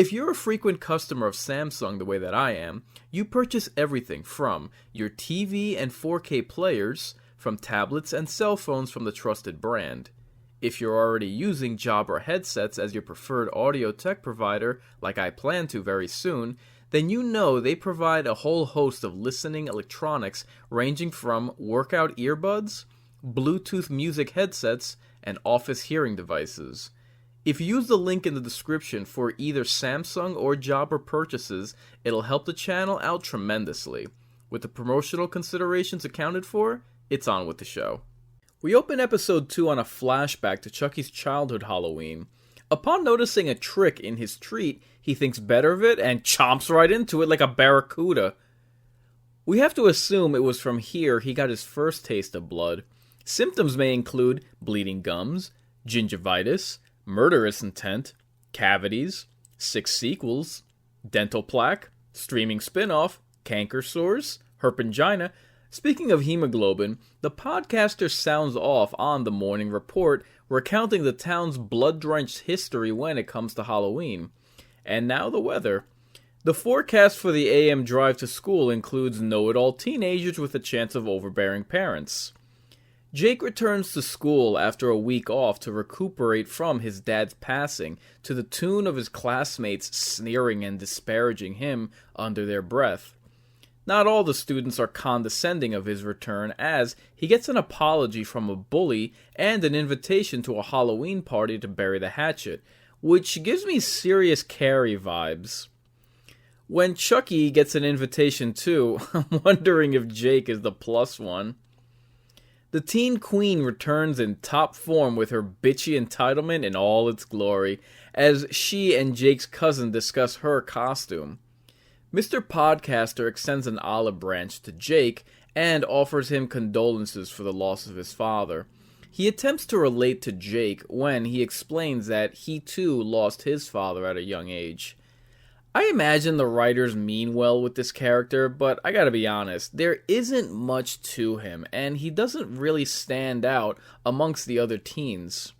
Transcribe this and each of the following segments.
If you're a frequent customer of Samsung the way that I am, you purchase everything from your TV and 4K players, from tablets and cell phones from the trusted brand. If you're already using Jabra headsets as your preferred audio tech provider, like I plan to very soon, then you know they provide a whole host of listening electronics ranging from workout earbuds, Bluetooth music headsets, and office hearing devices. If you use the link in the description for either Samsung or Jabra purchases, it'll help the channel out tremendously. With the promotional considerations accounted for, it's on with the show. We open episode 2 on a flashback to Chucky's childhood Halloween. Upon noticing a trick in his treat, he thinks better of it and chomps right into it like a barracuda. We have to assume it was from here he got his first taste of blood. Symptoms may include bleeding gums, gingivitis, murderous intent, cavities, 6 sequels, dental plaque, streaming spin-off, canker sores, herpangina. Speaking of hemoglobin, the podcaster sounds off on the morning report, recounting the town's blood-drenched history when it comes to Halloween. And now the weather. The forecast for the AM drive to school includes know-it-all teenagers with a chance of overbearing parents. Jake returns to school after a week off to recuperate from his dad's passing, to the tune of his classmates sneering and disparaging him under their breath. Not all the students are condescending of his return, as he gets an apology from a bully and an invitation to a Halloween party to bury the hatchet, which gives me serious Carrie vibes. When Chucky gets an invitation too, I'm wondering if Jake is the plus one. The teen queen returns in top form with her bitchy entitlement in all its glory, as she and Jake's cousin discuss her costume. Mr. Podcaster extends an olive branch to Jake and offers him condolences for the loss of his father. He attempts to relate to Jake when he explains that he too lost his father at a young age. I imagine the writers mean well with this character, but I gotta be honest, there isn't much to him, and he doesn't really stand out amongst the other teens.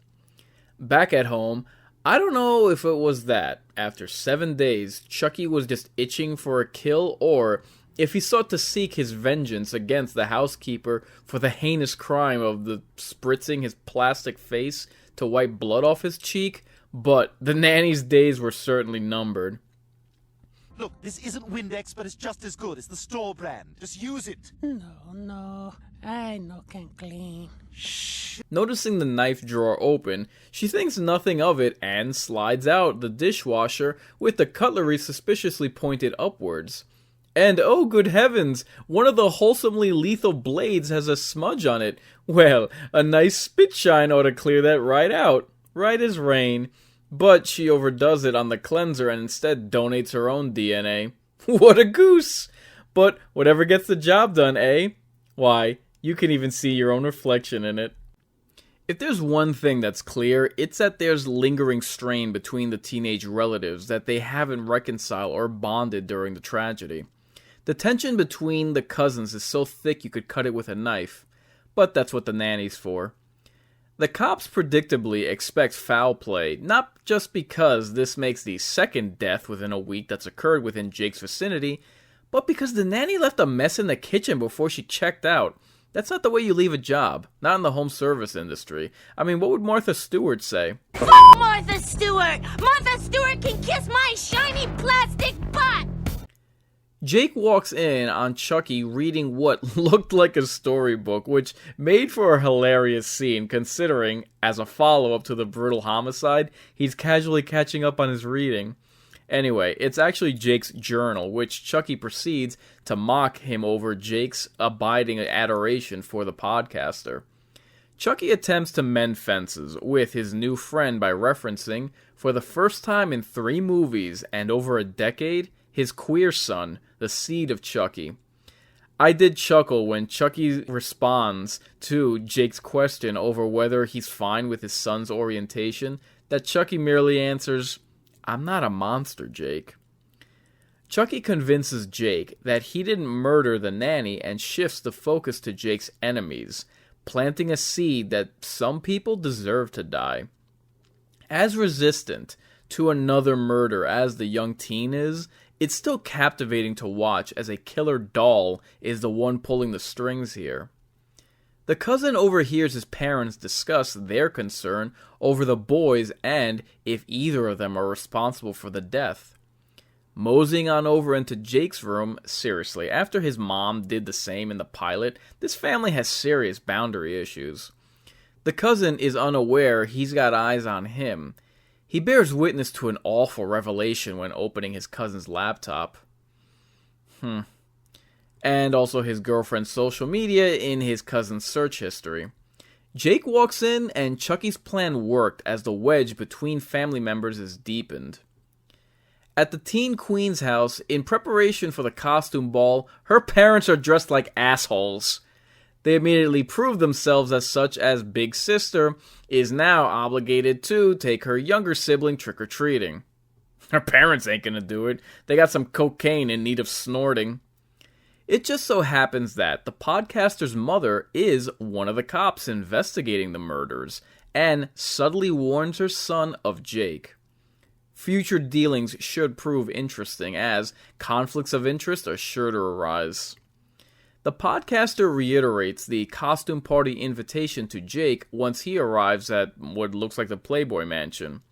Back at home, I don't know if it was that, after 7 days, Chucky was just itching for a kill, or if he sought to seek his vengeance against the housekeeper for the heinous crime of spritzing his plastic face to wipe blood off his cheek, but the nanny's days were certainly numbered. Look, this isn't Windex, but it's just as good. It's the store brand. Just use it. No, I no can clean. Shh. Noticing the knife drawer open, she thinks nothing of it and slides out the dishwasher with the cutlery suspiciously pointed upwards. And oh good heavens, one of the wholesomely lethal blades has a smudge on it. Well, a nice spit shine ought to clear that right out. Right as rain. But she overdoes it on the cleanser and instead donates her own DNA. What a goose! But whatever gets the job done, eh? Why, you can even see your own reflection in it. If there's one thing that's clear, it's that there's lingering strain between the teenage relatives that they haven't reconciled or bonded during the tragedy. The tension between the cousins is so thick you could cut it with a knife. But that's what the nanny's for. The cops predictably expect foul play, not just because this makes the second death within a week that's occurred within Jake's vicinity, but because the nanny left a mess in the kitchen before she checked out. That's not the way you leave a job, not in the home service industry. I mean, what would Martha Stewart say? F*** Martha Stewart! Martha Stewart can kiss my shiny plastic butt! Jake walks in on Chucky reading what looked like a storybook, which made for a hilarious scene considering, as a follow-up to the brutal homicide, he's casually catching up on his reading. Anyway, it's actually Jake's journal, which Chucky proceeds to mock him over Jake's abiding adoration for the podcaster. Chucky attempts to mend fences with his new friend by referencing, for the first time in 3 movies and over a decade, his queer son, the seed of Chucky. I did chuckle when Chucky responds to Jake's question over whether he's fine with his son's orientation, that Chucky merely answers, "I'm not a monster, Jake." Chucky convinces Jake that he didn't murder the nanny and shifts the focus to Jake's enemies, planting a seed that some people deserve to die. As resistant to another murder as the young teen is, it's still captivating to watch as a killer doll is the one pulling the strings here. The cousin overhears his parents discuss their concern over the boys and if either of them are responsible for the death. Moseying on over into Jake's room, seriously, after his mom did the same in the pilot, this family has serious boundary issues. The cousin is unaware he's got eyes on him. He bears witness to an awful revelation when opening his cousin's laptop. And also his girlfriend's social media in his cousin's search history. Jake walks in and Chucky's plan worked as the wedge between family members is deepened. At the teen queen's house, in preparation for the costume ball, her parents are dressed like assholes. They immediately prove themselves as such as Big Sister is now obligated to take her younger sibling trick-or-treating. Her parents ain't gonna do it. They got some cocaine in need of snorting. It just so happens that the podcaster's mother is one of the cops investigating the murders and subtly warns her son of Jake. Future dealings should prove interesting as conflicts of interest are sure to arise. The podcaster reiterates the costume party invitation to Jake once he arrives at what looks like the Playboy Mansion.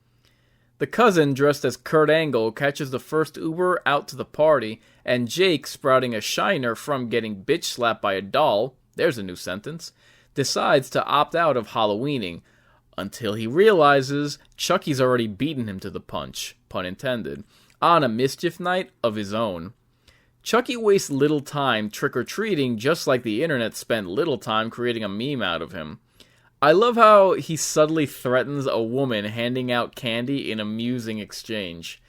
The cousin, dressed as Kurt Angle, catches the first Uber out to the party, and Jake, sprouting a shiner from getting bitch slapped by a doll, there's a new sentence, decides to opt out of Halloweening, until he realizes Chucky's already beaten him to the punch, pun intended, on a mischief night of his own. Chucky wastes little time trick-or-treating just like the internet spent little time creating a meme out of him. I love how he subtly threatens a woman handing out candy in amusing exchange,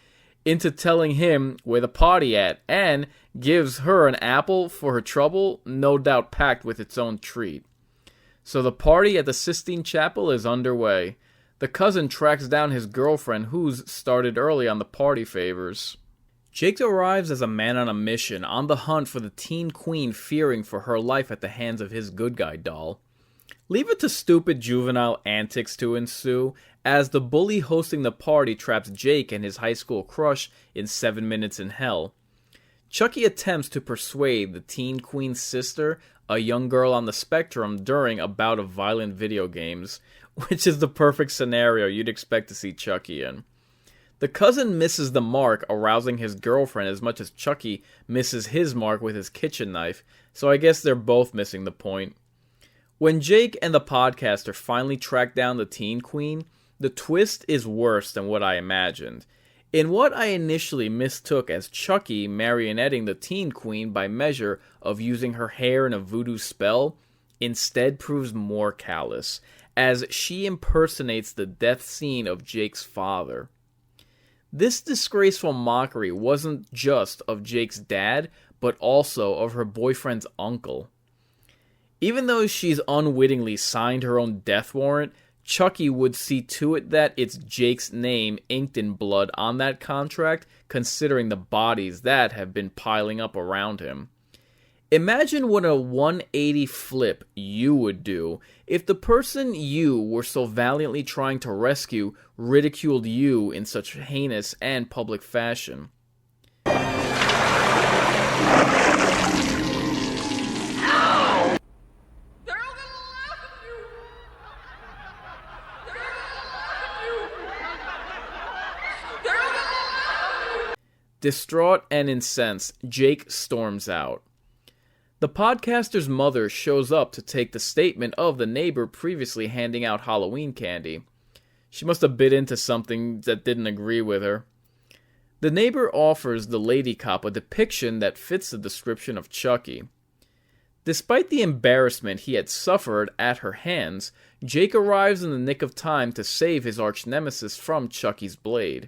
into telling him where the party at, and gives her an apple for her trouble, no doubt packed with its own treat. So the party at the Sistine Chapel is underway. The cousin tracks down his girlfriend, who's started early on the party favors. Jake arrives as a man on a mission, on the hunt for the teen queen, fearing for her life at the hands of his good guy doll. Leave it to stupid juvenile antics to ensue, as the bully hosting the party traps Jake and his high school crush in 7 Minutes in Hell. Chucky attempts to persuade the teen queen's sister, a young girl on the spectrum, during a bout of violent video games, which is the perfect scenario you'd expect to see Chucky in. The cousin misses the mark, arousing his girlfriend as much as Chucky misses his mark with his kitchen knife, so I guess they're both missing the point. When Jake and the podcaster finally track down the teen queen, the twist is worse than what I imagined. In what I initially mistook as Chucky marionetting the teen queen by measure of using her hair in a voodoo spell, instead proves more callous, as she impersonates the death scene of Jake's father. This disgraceful mockery wasn't just of Jake's dad, but also of her boyfriend's uncle. Even though she's unwittingly signed her own death warrant, Chucky would see to it that it's Jake's name inked in blood on that contract, considering the bodies that have been piling up around him. Imagine what a 180 flip you would do if the person you were so valiantly trying to rescue ridiculed you in such heinous and public fashion. Distraught and incensed, Jake storms out. The podcaster's mother shows up to take the statement of the neighbor previously handing out Halloween candy. She must have bit into something that didn't agree with her. The neighbor offers the lady cop a depiction that fits the description of Chucky. Despite the embarrassment he had suffered at her hands, Jake arrives in the nick of time to save his arch-nemesis from Chucky's blade.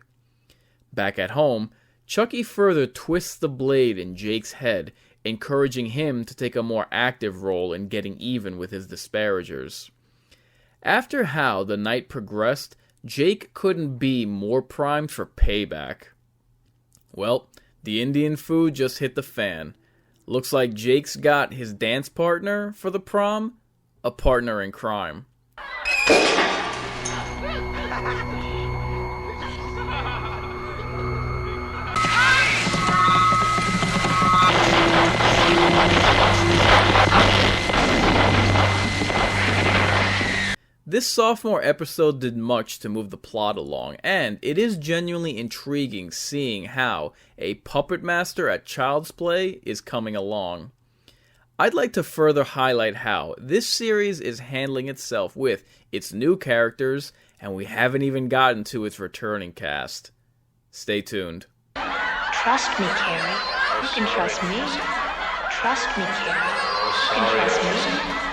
Back at home, Chucky further twists the blade in Jake's head, encouraging him to take a more active role in getting even with his disparagers. After how the night progressed, Jake couldn't be more primed for payback. Well, the Indian food just hit the fan. Looks like Jake's got his dance partner for the prom, a partner in crime. This sophomore episode did much to move the plot along, and it is genuinely intriguing seeing how a puppet master at Child's Play is coming along. I'd like to further highlight how this series is handling itself with its new characters, and we haven't even gotten to its returning cast. Stay tuned. Trust me, Carrie. You can trust me. Trust me, Carrie. You can trust me.